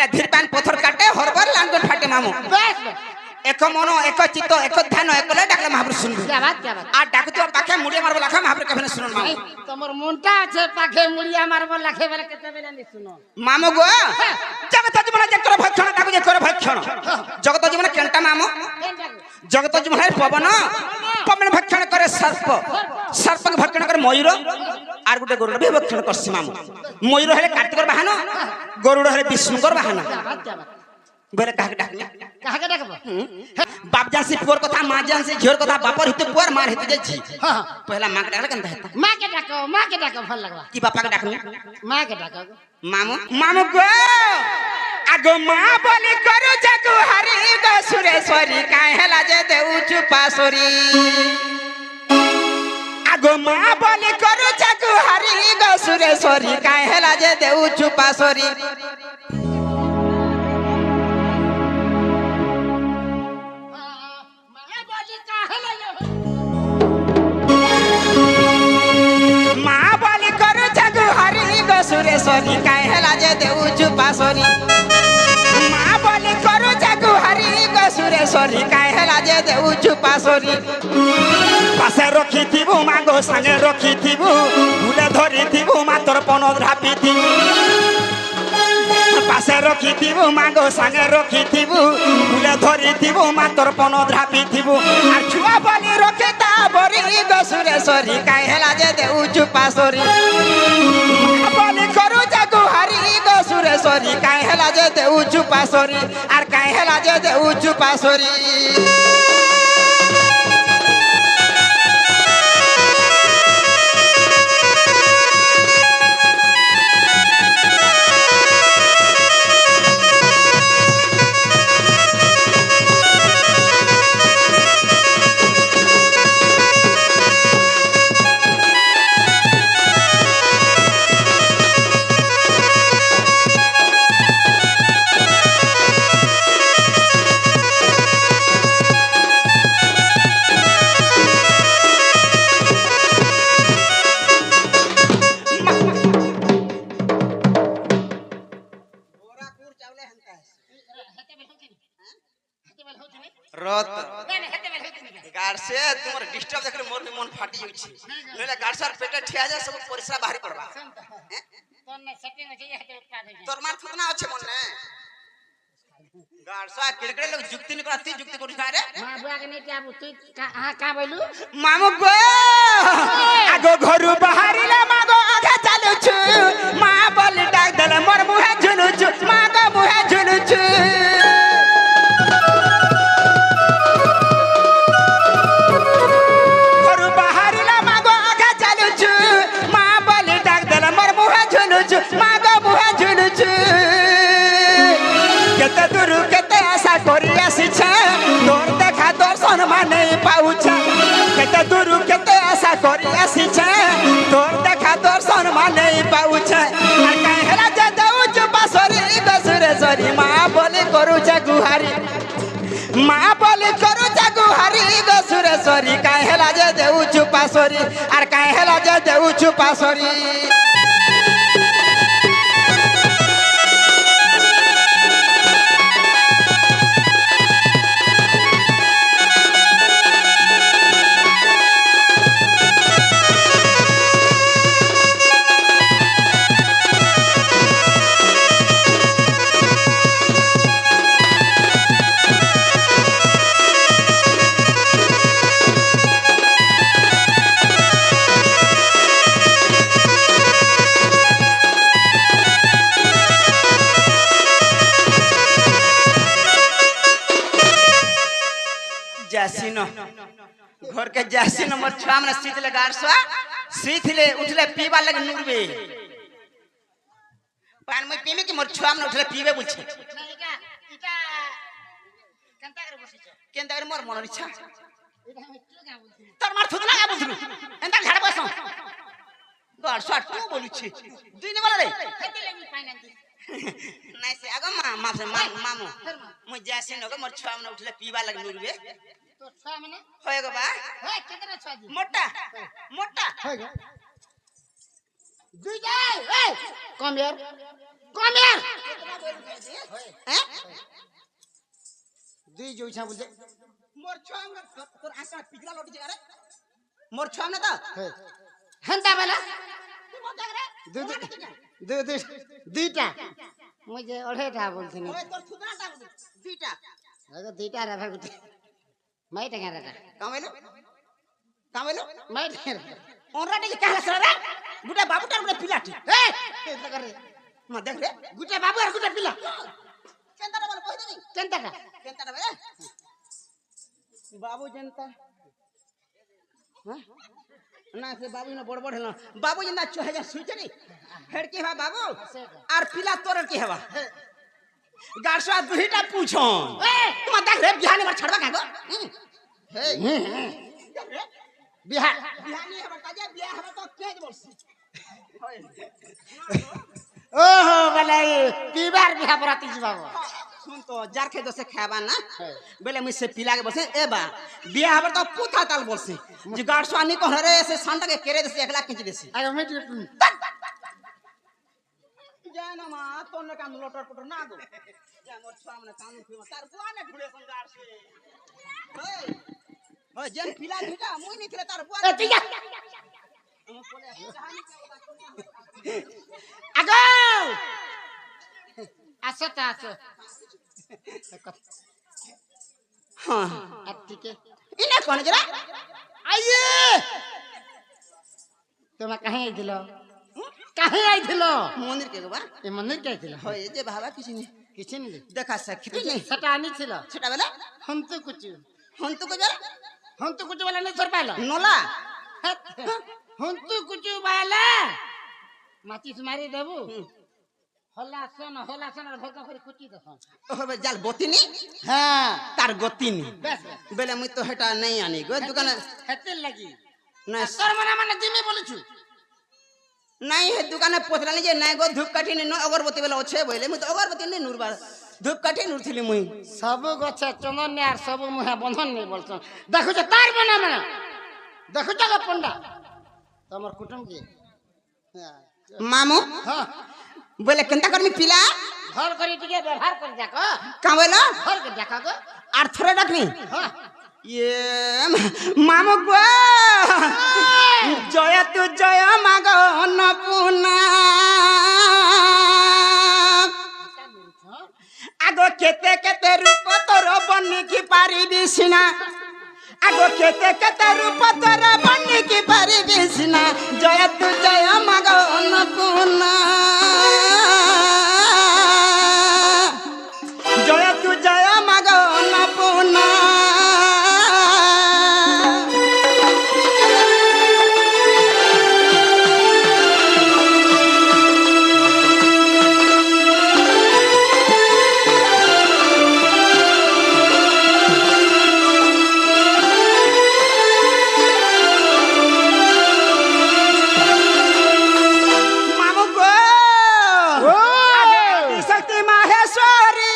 बोले धीर पान पत्थर काटे हरबर लांगन फाटे मामू बस एक मनो एक चित्त एक ध्यान एक ले डाकले महाप्रभु सुन क्या बात आ डाक तो पाखे मुड़िया मारबो लाखा महाप्रभु कभी सुन मामू तमर मुंटा छे पाखे मुड़िया मारबो लाखे बेले केते बेले नि सुनो मामू गो जगत जीवन जकर भक्षण ताकु जकर भक्षण जगत जीवन केंटा मामू जगत जीवन है पवन पवन भक्षण करे सर्प सर्प के भक्षण करे मयूर आर गुटे गरुड़ भी भक्षण करसी मामू मयूर है कार्तिक वाहन गरुड़ है विष्णुकर वाहन बोले काहे डाकले काहे डाकबो बाप जानसी पुअर कथा मां जानसी झियोर कथा बापर हिते पुअर मार हिते जी पहला मां के डाकले केनता हेता मां के डाको भल लगवा की बापा के डाकले मां के डाको मामू मामू गो आगो मां बोली करू जगु हरि गो सुरेश्वरी काहे लाजे देउ चुपासुरी आगो मां बोली करू जगु हरि गो सुरेश्वरी काहे लाजे देउ चुपासुरी सुरेश्वरी काहे लाजे देउ चुपासुरी मां बोली करू जगु हरि गो सुरेश्वरी काहे लाजे देउ चुपासुरी पासे रखी थिबु मां गो संगे रखी थिबु भूले धरी थिबु मां तोर पन ध्रापी थिबु पासे रखी थिबु मां गो संगे रखी थिबु भूले धरी थिबु मां तोर पन ध्रापी थिबु आ छुआ बोली रखे ता बरी गो सुरेश्वरी काहे लाजे देउ चुपासुरी बोली करू जगु हरि गो सुरेश्वरी काहे लाजे देउ चुपासुरी आर काहे लाजे देउ चुपासुरी गार्से तुमर डिस्टर्ब देखले मोर मन फाटी जाउछि नले गार्सर पेटे ठिया जा सब परिसरा बाहरी पड़बा तोर ने सेटिंग अछि हेते उत्पाद है तोर मार थुना अछि मन ने गार्सा केड़केड़े लोग जुक्ति नि करती जुक्ति करू छारे मां बुआ के नै क्या बुती का बोलू मामू गो आगो घरु बाहरीला मागो आगे चालू छु मां बोली डाक देले मोर मुहे झुलु छु मां गो मुहे झुलु छु केते दूर केते आशा करी आसीछे तोर देखा दर्शन माने पाउछे केते दूर केते आशा करी आसीछे तोर देखा दर्शन माने पाउछे आ काहे राजा देउ चुपासुरी गो सुरेश्वरी मां बोली करू गुहारी मां बोली करू गुहारी गो सुरेश्वरी काहे लाजे देउ चुपासुरी आर काहे लाजे देउ चुपासुरी जासीन घर के जासीन मोर छुआ मन सीथले गारसवा सीथले उठले पीबा लगे नुरबे पान में पीमे कि मोर छुआ मन उठले पीबे बुझे इटा कंता कर बसिछ केंता कर मोर मन इच्छा इटा हम क्यों का बोलथि तोर मार थुतना का बुझलु एंता झाड़ बसो गारसवा तू बोलुछि दुई ने बोले हेते लेमी फाइनांस नहीं से आगो मामा से मामू मु जासीन होगा मोर छुआ मन उठले पीबा लगे नुरबे तो छुआ माने होएगो बा हे केतना छुआ जी मोटा मोटा होएगा दुई जाय ए कम यार হ্যাঁ দুই জইছা বুঝে মোর ছুয়া তোর আঁকা পিগলা লটি জায়গা রে মোর ছুয়া না তো হেন্তা বেলা দুইটা মুই যে অঢ়েটা বলছিনি ওই তোর সুদনাটা দুইটা দুইটা রাখা গুটি মাইটা কেন রাখা কামাইলো কামাইলো মাইটা কেন ওরা দেখি কাহলা সরা রে গুটা বাবুটার গুটা পিলাটি এ মা দেখ রে গুটা বাবু আর গুটা পিলা কেনতাটা বলে কই দেবি কেনতাটা কেনতাটা বে বাবু জনতা না সে বাবু না বড় বড় হেলা বাবু জনতা 6000 সুইছে নি হেড কি হবা বাবু আর পিলা তোর কি হবা গাড়সা দুইটা পুছো এ তোমার দেখ রে বিহানি মার ছাড়বা কাগো হে দেখ রে বিহার বিহানি হবা কাজে বিয়া হবা তো কে বলছি ওহো বলে পিবার বিহা বরাতি যাবো শুন তো যার খেয়ে দোষে খাবা না বেলে মুই সে পিলাকে বলছে এ বা বিয়া হবার তো পুথা তাল বলছে যে গাড়সা আনি কোন রে সে সানটাকে কেড়ে দেছে 1 লাখ কিনতে দেছে আগে মিটি জানা মা তোর না কাম লটর পটর না গো যা মোর সামনে কাম খুব তার বুয়ানে ঘুরে কোন গাড়ছে ওই ওই যেন পিলা দিটা মুই নিছিলে তার বুয়া এ তুই যা আগো আসো তা আসো হ্যাঁ আর ঠিক ইনা কোন জরা আইয়ে তোমা কাহে আইছিল কাহে আইছিল মন্দির কে গো বা এ মন্দির কে আইছিল হয় যে বাবা কিছু নেই কিছু নেই দেখা সাক্ষী নেই সেটা আনিছিল সেটা বেলা হন্তু কুচু হন্তু কো জরা হন্তু কুচু বলে নেই তোর পাইলো নলা হন্তু কুচু বালা মাচিস মারি দেবু হলাসন আর ভোগ করে কুচি দছন হবে জাল বতিনি হ্যাঁ তার গতিনি বেশ বেলে মুই তো হেটা নেই আনি গো দোকানে হেতের লাগি না তোর মানে দিমি বলেছু নাই হে দোকানে পচলানি যে নাই গো ধূপকাঠি নি অগরবতী বেলা আছে বইলে মুই তো অগরবতী নি নুরবার ধূপকাঠি নুরছিলি মুই সব গছে চন্দন নে আর সব মুহে বন্ধন নেই বলছন দেখুছ তার মানে দেখুছ গো পন্ডা তোমার কুটুম কি মামু হ্যাঁ বলে কেনতা করমি পিলা ঘর করে টিকে ব্যবহার করে দেখো কা বইলা ঘর করে দেখো গো আর থরে ডাকনি হ্যাঁ ইয়ে মামু গো জয় তু জয় মাগ অন্নপূর্ণা আগো কেতে কেতে রূপ তোর বন্নি কি পারিবি সিনা আগো কেতে কেতে রূপ তোর বন্নি কি পারিবি সিনা জয় তু জয় মাগ অন্নপূর্ণা জয় তু জয় মাগ অন্নপূর্ণা মামু গো শক্তি মাহেশ্বরী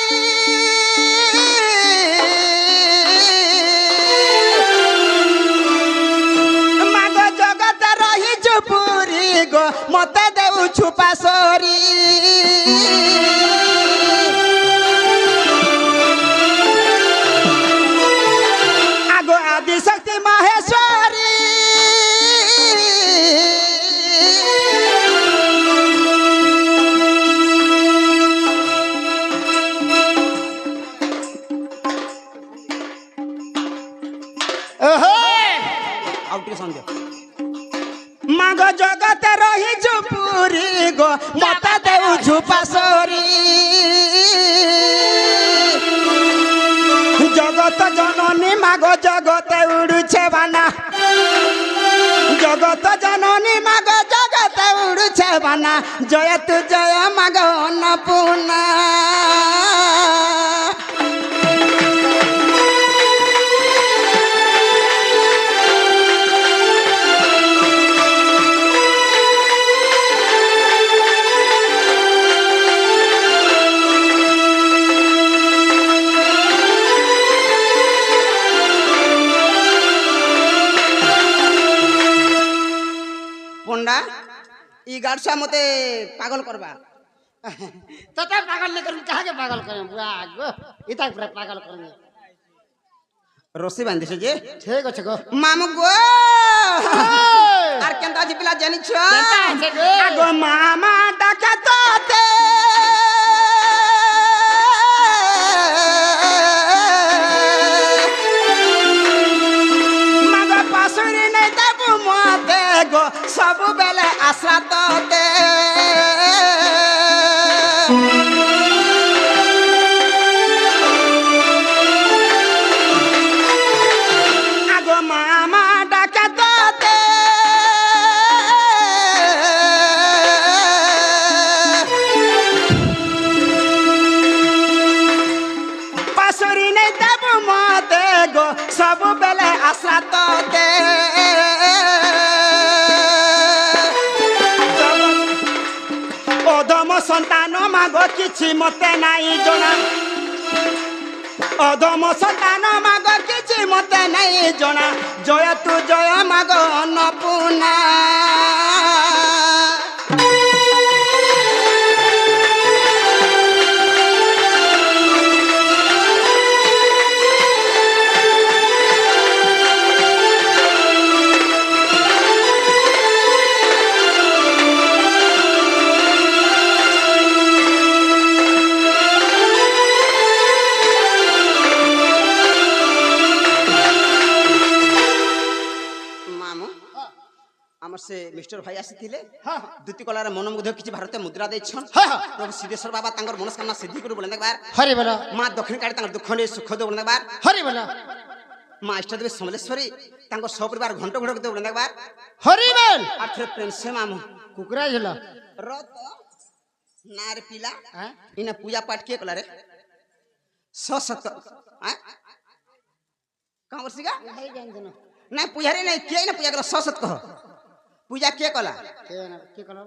মাগ জগত রহি চুপুরি গো মতে দেউ ছুপা সরি আগো আদি শক্তি মাহেশ্বরী আউটে সন্দেহ মাগ জগত রহি চুপুরি গো মতে দেউ ছুপা সরি জগত জননী মাগ জগতে উড়ুছে বানা জগত জননী মাগ জগতে উড়ুছে বানা জয় তু জয় মাগ অন্নপূর্ণা পন্ডা ই গাড়ছা মতে পাগল করবা तो तब पागल नहीं करूँ कहाँ के पागल करें बुआ गो इतना पूरा पागल करेंगे রসি বাঁধিছে যে ठीक अच्छे गो মামু গো আর কেনতা আছে পিলা জানিছ केनता अच्छे गो আগো মামা ডাকা তোতে মাগো পাশুরি নাই দেবু মতে গো সবু বেলে আশা তোতে আগো মামা ডাকা তোতে পাশুরি নাই দেবু মতে গো সবু বেলে আশা তোতে অধম সন্তান মাগো কিছু মতে নাই জনা অধম সন্তান মাগ কিছু মতে নাই জনা জয় তু জয় মাগ অন্নপূর্ণা মামু আমার সে মিস্টার ভাই আসিলে हाँ দুতি কলার মনোমুগ্ধ কিছু ভারতীয় মুদ্রা দেইছন हाँ हाँ প্রভু সিদ্ধেশ্বর বাবা তাঙ্কর মনস্কামনা সিদ্ধি করে বলেন একবার हरी बोलो মা দক্ষিণ কাড়ি তাঙ্কর দুঃখ নিয়ে সুখ দেব বলেন একবার हरी बोलो মা ইষ্টদেবী সমলেশ্বরী তাঙ্কর সপরিবার ঘন্ট ঘন্ট দেব বলেন একবার हरी बोल আর ফের প্রেম সে মামু कुकरा झुला রত নার পিলা हाँ ইনা পূজা পাঠ কে কলা রে সসত হ্যাঁ কামর সিগা नहीं जान देना না পূজারে নাই কে না পূজা কলা সসত কহ পূজা কে কলা के करो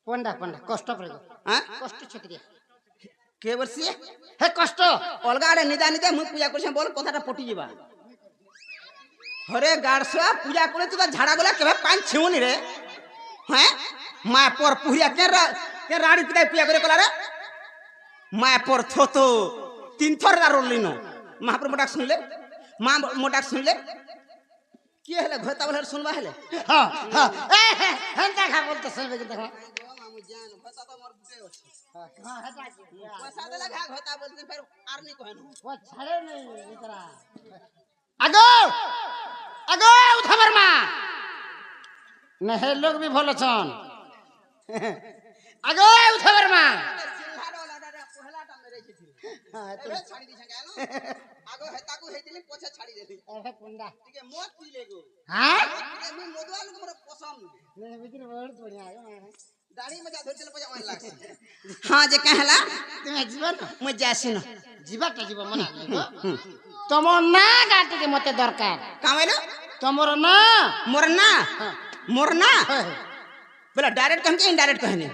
पंडा पंडा कष्ट पड़ेगा হ্যাঁ कष्ट छेत्रिया কে বলছি हे कष्ट অলগা আড়ে নিদা নিদা মুই পূজা করছি বল কথাটা পটি যাবা হরে গাড়সা পূজা করে তো ঝাড়া গলা কেবে পাঁচ ছিউনি রে হ্যাঁ মা পর পুরিয়া কে রাড়ি পিটাই পূজা করে কলা রে মা পর থতো তিন থর রলিন মহাপ্রভু মোটাক শুনলে মা মোটাক শুনলে কি হলে ঘটা বলে শুনবা হলে हाँ हाँ ए हम देखा बोलते सुन के देखो মামু জান ঘটা তো মোর বুঝে আছে हाँ हटा পয়সা দে লাগা ঘটা বলতে ফের আর নি কহেন वो छड़े नहीं इतना आगो आगो उठा मां नहीं लोग भी भलो छन आगो उठा मां সিংহাড় ওলাডা পহলাটা মেরে গেছিল এবে ছাড়ি দিছ কেন আগো হেতাকু হেতিলি পছে ছাড়ি দেলি ए पंडा ঠিক মত পিলে গো हाँ আমি মধুয়াল মোর পছন্দ नहीं बिल्कुल बहुत बढ़िया है দাড়ি মজা ধরছিল পজা অন লাগছে हां যে कहला तुम्हें जीवन মই যাসি না जीवाटा जीव मना तमर ना गाटी के मते दरकार কামাইলো तमर ना मोर ना बोला डायरेक्ट कहन के इनडायरेक्ट कहने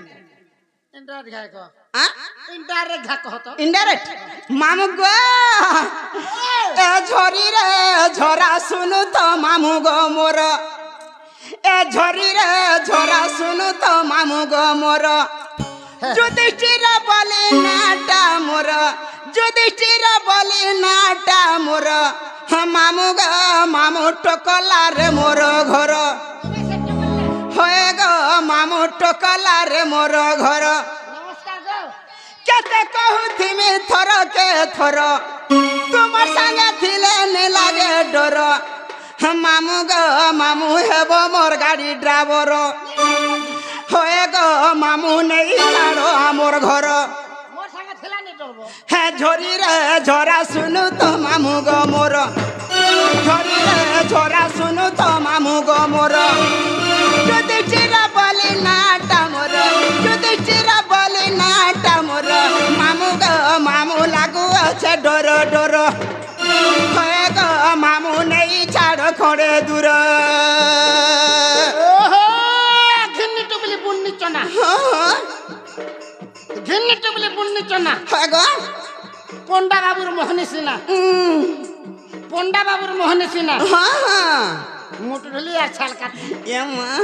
इंडायरेक्ट घा को हां इंडायरेक्ट घा कहो तो इनडायरेक्ट मामू गो ए झोरी रे झोरा सुनु तो मामू गो मोर ए झोरी रे झोरा सुनु तो मामू गो मोर जुधिष्ठिर बोले नाटा मोर जुधिष्ठिर बोले नाटा मोर मामू गो मामू टोकला रे मोर घर होए गो मामू टोकला रे मोर घर नमस्कार गो केते कहूथिमि थर के थर तुमर संगे थिले ने लागे डर मामू गो मामू हेबो मोर गाड़ी ड्राइवर होए गो मामू नहीं जानो मोर घर मोर संग थिला नहीं डरबो हे झोरी रे झोरा सुनु तो मामू गो मोर झोरी रे झोरा सुनु तो मामू गो मोर जुधिष्ठिर बोली नाटा मोर जुधिष्ठिर बोली नाटा मोर मामू गो मामू लागू আছে डर डर होए गो मामू नहीं छाड़ खोड़े दूर ओहो घिन्नी टुबली बुन्नी चना घिन्नी टुबली बुन्नी चना होए गो पंडा बाबूर मोहनी सिना पंडा बाबूर मोहनी सिना हाँ हाँ मुटली आ छलका ये माँ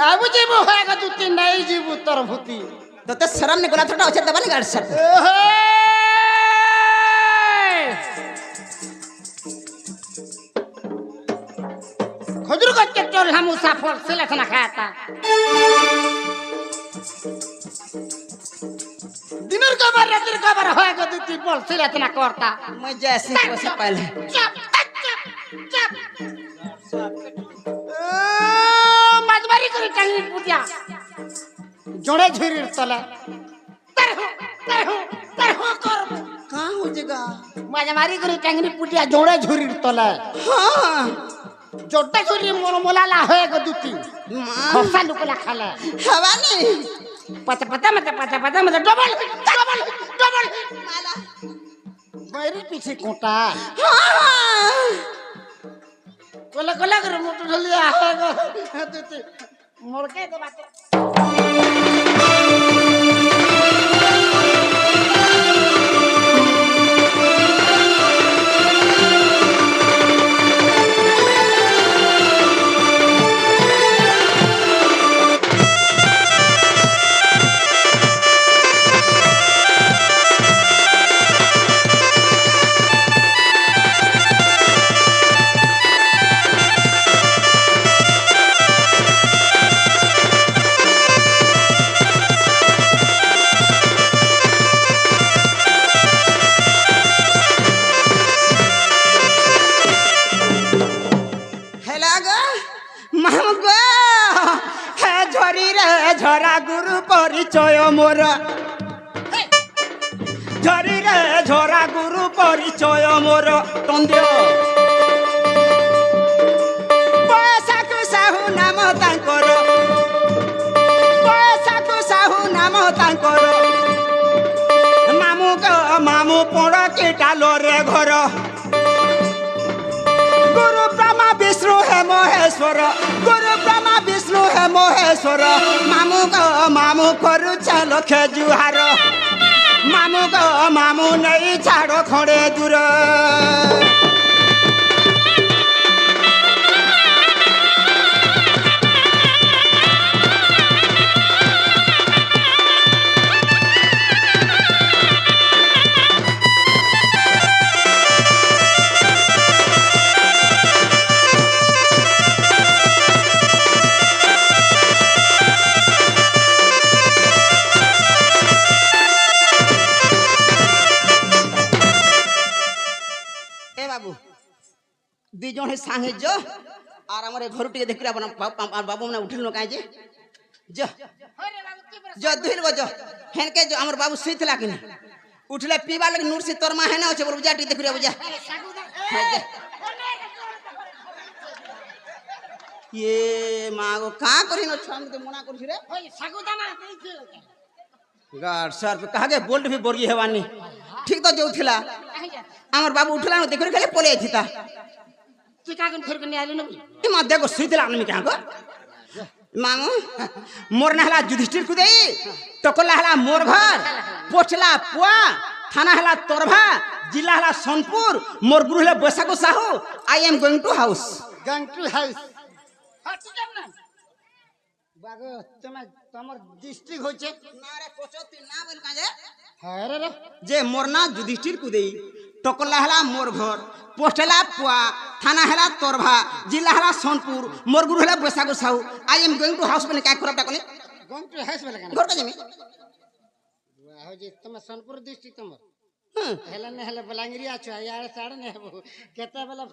अब जीवो होएगा तू तीन नहीं जीवो तोर भूती তোতে শরম নে গোলা থটা আছে দবানি গাড় সর खजूर का चट्टोल हम मुसाफिर से लखना खाता दिनर का बार रात का बार होएगा दो तीन बोल से लखना करता मैं जैसे वैसे पहले चप चप मजबारी करी टांगी पूजा जोड़े झुरी तले तर हो कर कहाँ हो जगह मजबारी करी टांगी पूजा जोड़े झुरी तले हाँ जोटा झुरी मोला होएगा दो तीन खोसा लुकला खाले हवानी पता मत डबल माला मेरी पीछे कोटा हाँ कोला कर मोटर ढलिया आएगा मोड़ के दे बात झरा गुरु परिचय मोर झरी रे झरा गुरु परिचय मोर तंद्य पैसाकु साहू नाम तांकर पैसाकु साहू नाम तांकर मामू पड़ केटालो रे घर गुरु ब्रह्मा विष्णु है महेश्वर गुरु ब्रह्मा विष्णु है महेश्वर मामू करू चलो जुहार मामू नहीं छाड़ो खड़े दूर दी जन सांगे जो और हमारे घर टे देख बाबू मैंने उठल न कहीं जो जो दुहिल बजो हेन के जो हमारे बाबू सुईला कि उठले पीवा लगे नूर से तोर माँ है ना बोल बुझा टी देख बुझा ये माँ को कहाँ करी न छुआ में मना कर रे गार्ड सर कहा के बोल्ट भी बोरी हेवानी ठीक तो जो थिला हमारे बाबू उठला न देख खाली पले थीता माँ देखो सुईला आदमी क्या को मामू मोर नहला युधिष्ठिर को दे टकला हला मोर घर पोचला पुआ थाना हला तोरभा जिला हला सोनपुर मोर गुरु हला बैसाखो Sahu I am going to house बागो तमर डिस्ट्रिक्ट होचे ना रे पोचोती ना बोल काजे रे जे मोर ना युधिष्ठिर को दे टकला हला मोर घर पोस्टला पुआ थाना हला तोरभा जिला हला सोनपुर मोर गुरु हला बैसाखो Sahu I am going to house बने काय खराब टाकले गोइंग टू हाउस वाला घर का जमी हो जे तम सोनपुर डिस्ट्रिक्ट तमर हेला ने हेला बलांगिरिया छ यार साड़ ने केता वाला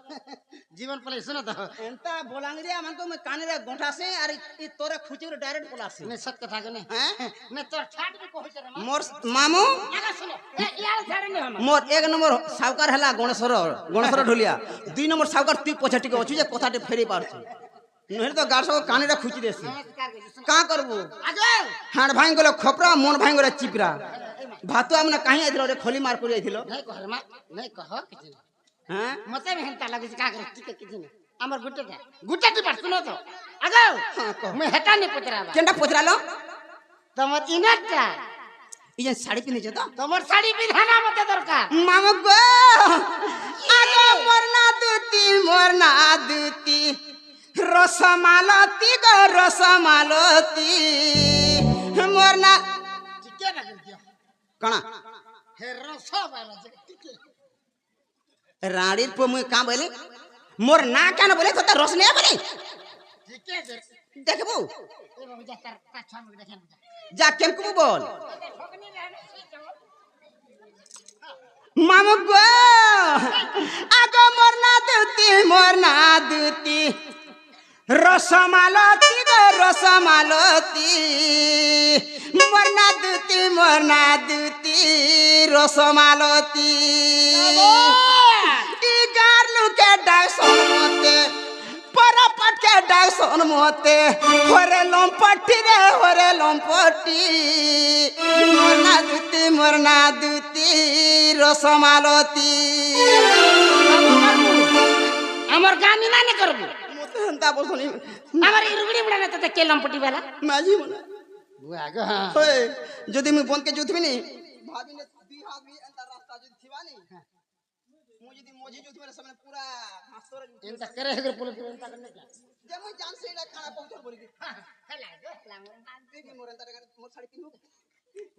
जीवन पले सुनो तो एंता बोलांगिरिया मन तो मैं काने रे गोंठा से और ई तोरे खुची रे डायरेक्ट बोला से ने सत कथा ने हैं ने तो ठाट भी कहै रे मोर मामू आगा सुनो यार साड़ ने हम मोर एक नंबर सावकार हला गणेश्वर ढोलिया दुई नंबर सावकार ती पछटी के अछि जे कथाटे फेरी पारछु नहर तो गाड़ सब काने रे खुची देसी का करबो आगे हाड़ भाई गलो खोपरा मोन भाई गलो चिपरा भातो हमने कहीं आइलो रे खोली मार पड़ी आइलो नहीं कह रे मां नहीं कह किछ हैं मते में हंता लागे का करे ठीक किछ नहीं हमर गुट्टे टी बात सुनो तो आगे हां कह मैं हटा नहीं पुतराबा केंडा पुतरालो तमर इनटा ई जे साड़ी पिने छ तो तमर साड़ी पिनहाना मते दरकार मामू गो आगे मोरना दूती रसमालती गो रसमालती मोरना कणा हे रस बाला जे टिके राणीर पे मुई का बोले मोर ना क्या ना बोले तो रस नहीं बोले टिके दे देखबो ए बाबू जा कर पाछा में देखे जा केम को बोल मामू गो आगो मोर ना दूती रसमालती गो रसमालती मोर ना दूती रसमालती ई गारलू के डाक सोन मोते परपट के डाक सोन मोते होरे लंपटी रे होरे लंपटी मोर ना दूती रसमालती हमर गामी ना ने करबू मोते हंता बोलनी हमर इरुगड़ी बड़ा ना त केलम पटी वाला माजी मने बुआ गो ओए जदी मु बंद के जोथबी नी भाभी ने दुई हाथ भी अंतर रास्ता जदी थिबा नी मु जदी मोजी जोथबे समय पूरा हासोर इंत करे अगर पुलिस इंत करने क्या जे मु जान से इला खाना पहुंचल बोली की हला गो हला देखी मोर अंतर मोर साड़ी पिनु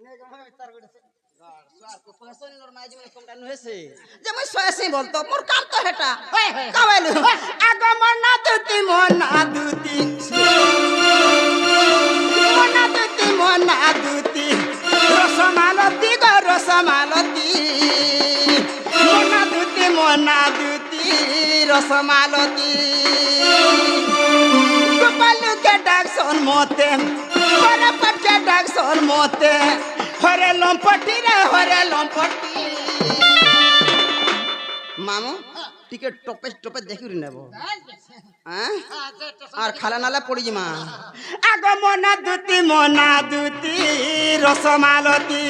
ने गो हम तार गो से स्वार को फसोनी नर माजी में कमटा नहे से जे मु सोसे बोलतो मोर काम तो हेटा होय होय कावेलु आगो मोर ना दूती मोना दूती रसमालती गो रसमालती मोना दूती रसमालती गोपालू के डाक सोन मोते परपट के डाक सोन मोते हरे लंपटी रे हरे लंपटी मामू टिके टोपे टोपे देखि रि नेबो हैं আর খালা নালা পড়ি মা আগো মোনা দুতি রসমালতি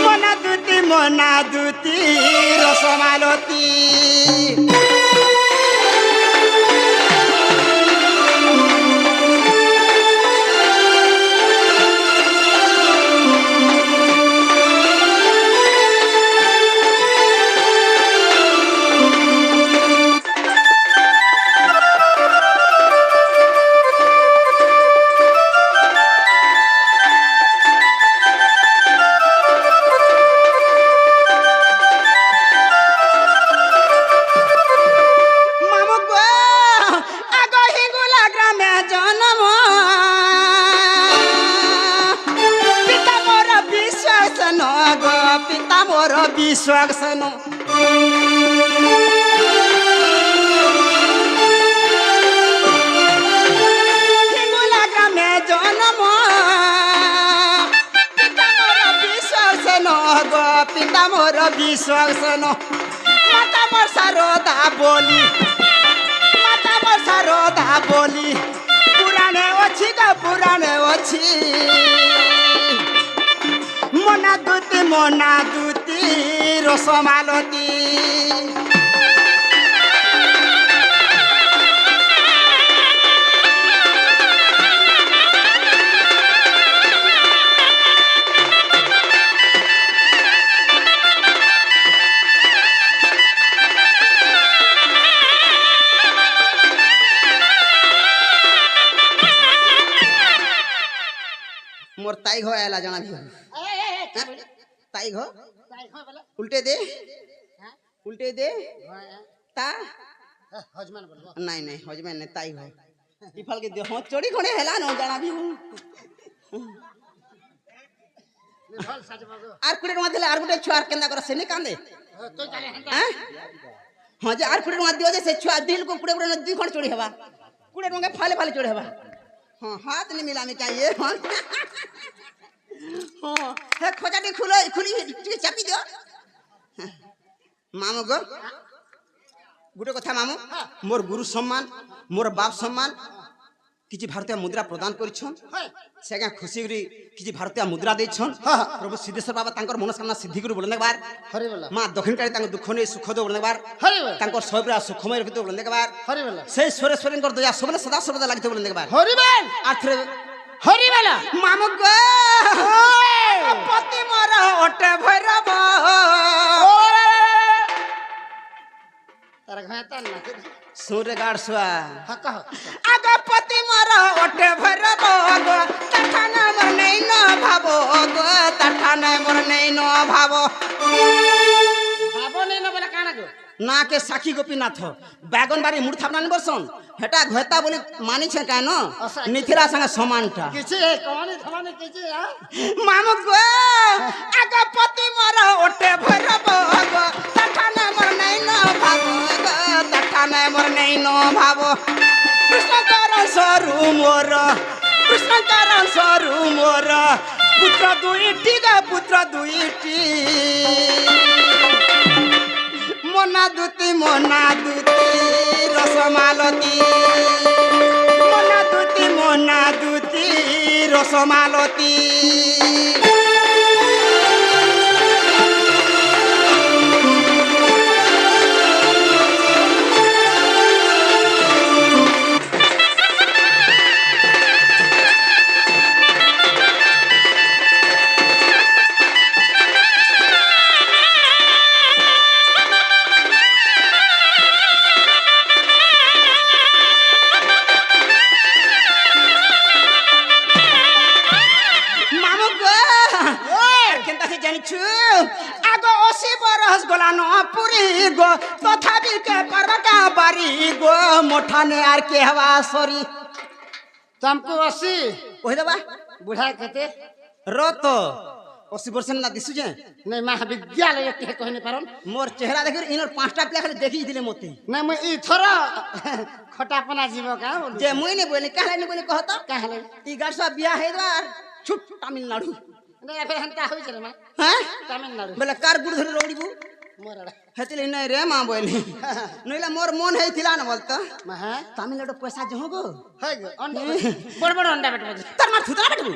মোনা দুতি রসমালতি विश्वास सनो हिंगुला ग्रामे जन्म पिता मोर विश्वास नो गो पिता मोर विश्वास नो माता मोर सारदा बोली पुराणे अछि मोना दूती रसमालती मोर ताई घो आला जाना भी ताई घो उल्टे दे ता हजमान बोलबो नहीं हजमान ने ताई घो इफल के हो चोरी खणे हेला न जाना भी निभल सजबगो आर कुडे मधले आर गुटे छुआर केंदा कर सेने कांदे तो जाने हैं हां जे आर कुडे मध दियो जे से छुआ दिल को कुडे कुडे दुई खण चोरी हेबा कुडे रंगे फाले चोरी हेबा हां हाथ नहीं मिलामी चाहिए हां हां हे खोजाटी खुली चापी दियो मामू गो गुटे कथा मामू मोर गुरु सम्मान मोर बाप सम्मान किछि भारतीय मुद्रा प्रदान करिछन सेगा खुशी करी किछि भारतीय मुद्रा दैछन प्रभु सिद्धेश्वर बाबा तांकर मनोकामना सिद्धि करू बोलने बार हरि बोला मां दक्षिणकारी तांकर दुख ने सुख दो बोलने बार हरि बोला तांकर सबरा सुखमय रखितो बोलने बार हरि बोला से स्वरेश्वरंकर दया सबने सदा सर्वदा लागितो बोलने बार हरि बोल आथरे हरि बोला मामू गो पति मोर ओटे भैरव तार घाता ना सुर गाड़सुआ हाँ कहो आग पति मोर ओटे भरब गो तठान मोर नहीं न भाबो गो तठान मोर नहीं न भाबो भाबो नहीं ना बोला काना गो ना के साखी गोपीनाथ बैगन बारी मुड़ थापना नहीं बरसन हेटा घोता बोली मानी छे कानो निथिरा संगे समानटा किसी है कौन है थमाने किसी है मामू गो आग पति मोर ओटे भरब गो तठान मोर नहीं न भाबो गो तठान मोर नहीं न भाबो कृष्ण करण स्वरू मोर कृष्ण करण स्वरू मोर पुत्र दुईटी गा पुत्र दुईटी मोना दूती रसमालती मोना दूती रसमालती मोठाने आर के हवा सॉरी तुमको 80 ओहे दबा बुढ़ा कहते रो तो 80% ना दिसु जे नहीं महाविद्यालय के कहने पारन मोर चेहरा देखिर इनर पांचटा पिला खाली देखि दिले मते नहीं मैं ई थोड़ा खटापना जीव का बोलू जे मुई ने बोले कहले ने बोले कहत कहले ई गाड़सा बिया है दवा छुट तमिलनाडु नहीं फिर हंता होई चले मां हैं तमिलनाडु बोले कार गुड़ धरे रोड़ीबू मोरड़ा हेतले नहीं रे मां बोली नइला मोर मन हेथिला न बोलता महा तमिलनाडु पैसा जहो गो है गो अंडा बड़ बड़ अंडा बेटबो तर मार थुतरा बेटबू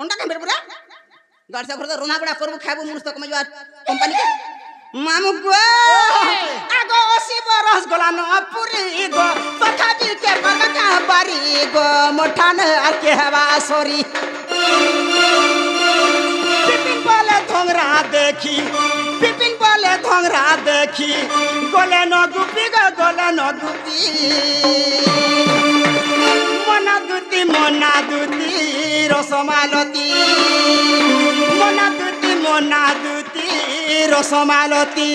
अंडा के बेटबू रे गाड़सा घर रोना बड़ा करबू खाबू मुनुस तक मजवा कंपनी के मामू गो आगो 80 बरस गोला न पुरी गो तथापि के बरका बारी गो मोठान आर के हवा सॉरी पिपिन बोले धोंगरा देखी पिपिन बोले धोंगरा देखी गोले न गुपी गो गोले न गुपी मोना दूती रसमालती मोना दूती रसमालती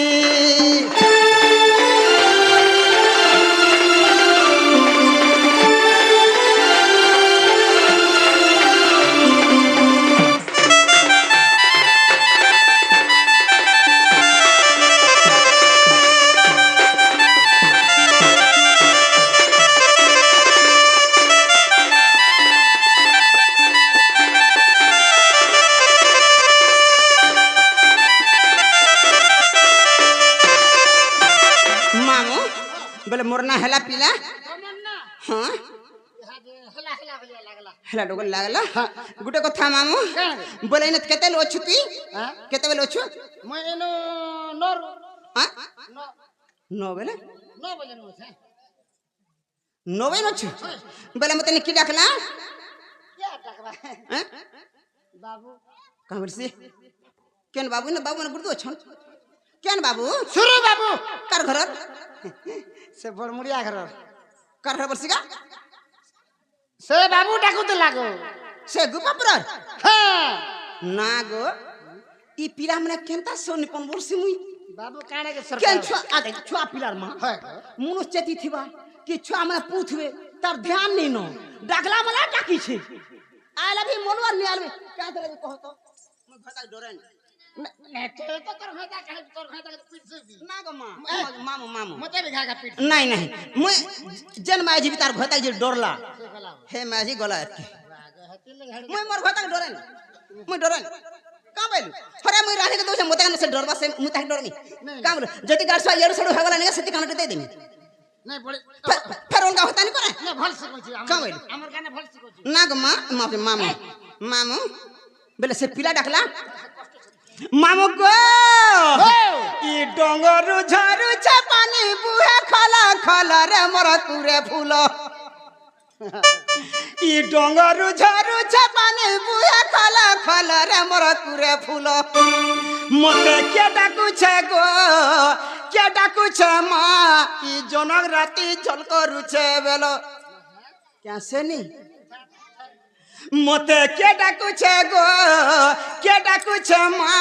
बोले मोरना हेला पीला हाँ हेला डोगल लागला गुटे कथा मामू बोले न केते लो छुती केते बेलो छु मैं एनो नोर हां नो नो बेले 9 बजे नो छे 9 बजे नो छु बोले मते की डाकला क्या डाकबा हैं बाबू कहां बरसी केन बाबू ने गुरदो छन केन बाबू सुरु बाबू कर घर से बड़मुड़िया घर कर घर बरसीगा से बाबू डाकू तो लागो से गुपापर हां ना गो ई पीला मने केनता सोनी पन बरसी मुई बाबू काने के सरकार केन छुआ आदे छुआ पिलार मा है मुनुस चेती थिबा कि छुआ मने पूथवे तार ध्यान नहीं नो डाकला मला डाकी छे आला भी मनवा नहीं आलबे क्या तरह कहो तो मैं घटा डरे नहीं तो कर खाता कहे तोर खाता पीट से भी ना गो मामू मते भी खा पीट नहीं मैं जन माजी भी तार घटा जे डरला हे माजी गला मैं मोर घटा डरे मैं डरे का बोलू अरे मैं रानी के दोसे मते से डरबा से मुता डरनी का बोलू जति गाड़सा येरो सडो हगला नहीं सति कानटे दे देनी नहीं बड़े फिर उनका होता नहीं करे नहीं भल से कोची का बोलू हमर गाने भल से कोची ना गो मामू बोले से पिला डाकला मामू गो ई डोंगरु झरु छ पानी बुहे खला खला रे मोर तुरे फूल ई डोंगरु झरु छ पानी बुहे खला खला रे मोर तुरे फूल मते के डाकू छे गो কে ডাকুছে মা ই জনক রাতি ঝল করুছে বেল কেসেনি মতে কে ডাকুছে গো কে ডাকুছে মা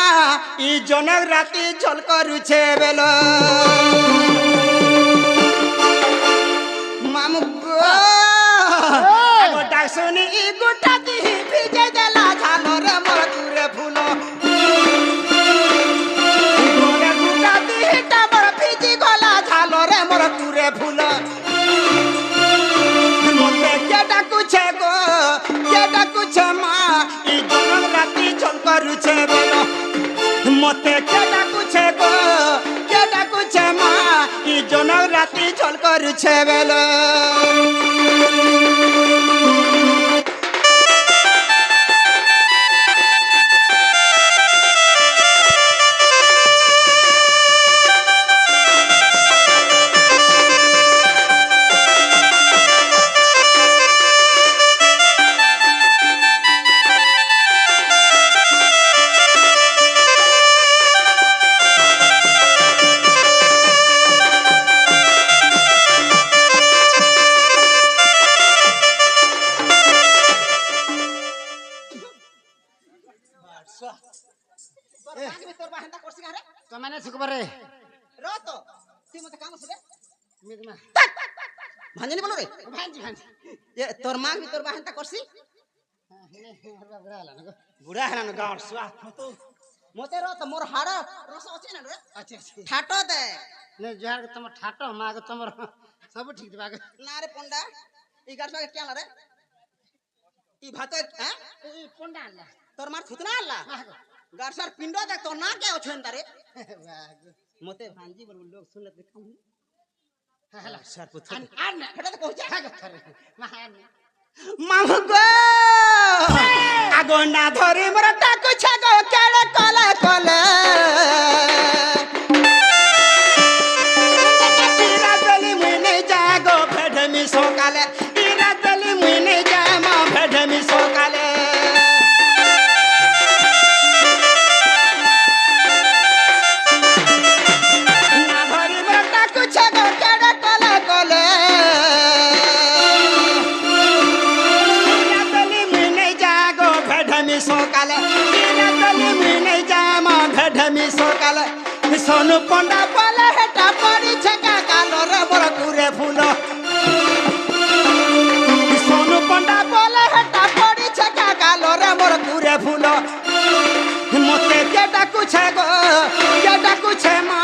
ই জনক রাতি ঝল করুছে বেল মামু গো ডাক শুনি ই গোটা দিহি ভিজে দেলা ঝালরে মোর তুরে ফুল গোটা দিহিটা মোর ভিজি গলা ঝালরে মোর তুরে ফুল মতে কে ডাকুছে গো কে ডাকুছে মা ই জনক রাতি ঝল করুছে বেল মতে কে ডাকুছে গো কে ডাকুছে মা ই জনক রাতি ঝল করুছে বেল ତମାନେ ଶିଖବରେ ରତ তুই মতে কাম আছে ମିଗମା ভাঞ্জনি বলো রে ଭାଞ୍ଜି ଭାଞ୍ଜି এ তোর মা কি তোর বাহেনটা করছি বুড়া হেলান গাঁর সুয়া তো মতে রত মোর হাড় রস আছে না রে ଅଛି ଅଛି ঠাটো দে ନେ ଯାହାର ତମ ଠାଟ ମାଗ ତମର ସବୁ ଠିକ ଥିବ ଆଗ না রে পন্ডা ই গাছ বাগে কেন রে ই ভাত হ্যাঁ এই ପଣ୍ଡା ଆଣିଲା তোর মার থুতনা আল্লাহ গাছার পিণ্ড দেখ তোর না কে অছেন তারে মতে ভাঞ্জি বল লোক শুনলে দেখাম ହେଲା সার পুত্র ଆଣ হেটা তো কইছে ଆଗ ଥରେ ମା ଆଣ মামু গো আগনা ধরি মোর টাকুছে গো কেড়ে কলে কলে ইরা বেলি মুই নেই যায় গো ভেডমি সকালে ইরা বেলি মুই নেই যায় মা ভেডমি সকালে না ধরি মোর টাকুছে গো কেড়ে কলে কলে সকালে ভেডমি সকালে সোনু পন্ডা বলে হেটা পড়িছে কাকালরে বড় কুরে ফুল সোনু পন্ডা বলে হেটা পড়িছে কাকালরে বড় কুরে ফুল মতে কে ডাকুছে গো কে ডাকুছে মা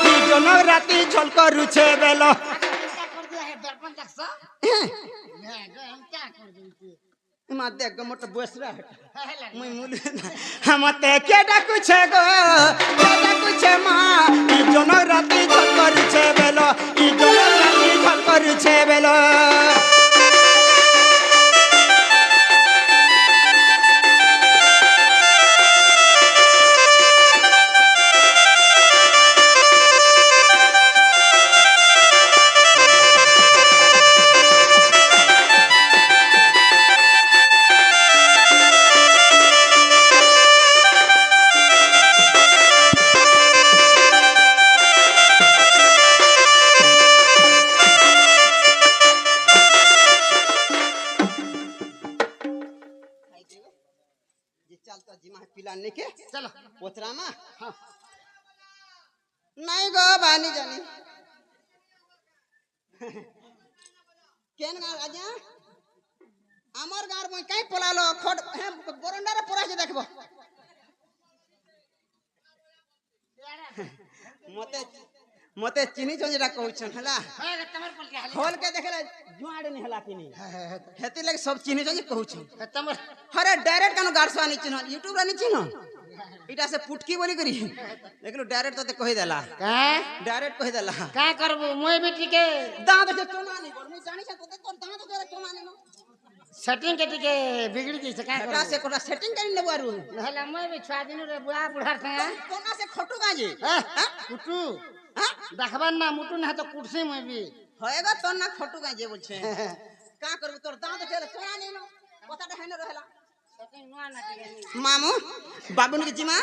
ই জনক রাতি ঝল করুছে বেল କରିଦିଆ ହେ ଦର୍ପଣ ଦେଖସ ଏମତା କରିଦେଇଛି মা দেখ গো মোট বসরা ହେଲା মুই মুলি মতে কে ডাকুছে গো কে ডাকুছে মা ই জনক রাতি ঝল করুছে বেল ই জনক রাতি ঝল করুছে বেল চালতা জিমা পিলা নেকে চলো পোতরামা নাই গো বানি জানি কেন গা রাজা আমার গার মই কাই পলালো খট হ্যাঁ বরন্ডারে পড়াছে দেখবো মতে মতে চিনি যেটা কହୁଛন হেলা হ্যাঁ ତମର ପଲଟି ହେଲା खोल के देखले जुआड़े नहीं हला किनी हेती लगे सब चिन्ह जे कहउछन ତମର अरे डायरेक्ट कानो गार्सवा नहीं चिन्ह यूट्यूब रा नहीं चिन्ह इटा से पुटकी बोली करी देखलो डायरेक्ट तो कहि देला କାଁ डायरेक्ट कहि देला କାଁ करबो ମୁଇ ବି ଟିକେ दांत से चोमा नहीं बोल मैं जानी छ तो तोर दांत से चोमा नहीं सेटिंग के ଟିକେ बिगड़ी जैसे कां एटा करबो से कोटा सेटिंग करी नेबो आरु नहला मुई भी छुआ दिन रे बुआ बुढ़ार संगे कोना से खटू गाजी कुटू हां देखबार ना मुटू ना तो कुर्सी मुई भी होएगा तो ना खटू गाजी बोलछे का करबो तोर दांत से चोमा नहीं नो কথাটা হেনে রহেলা सेटिंग नुआ ना ଟିକେ मामू बाबून के जिमा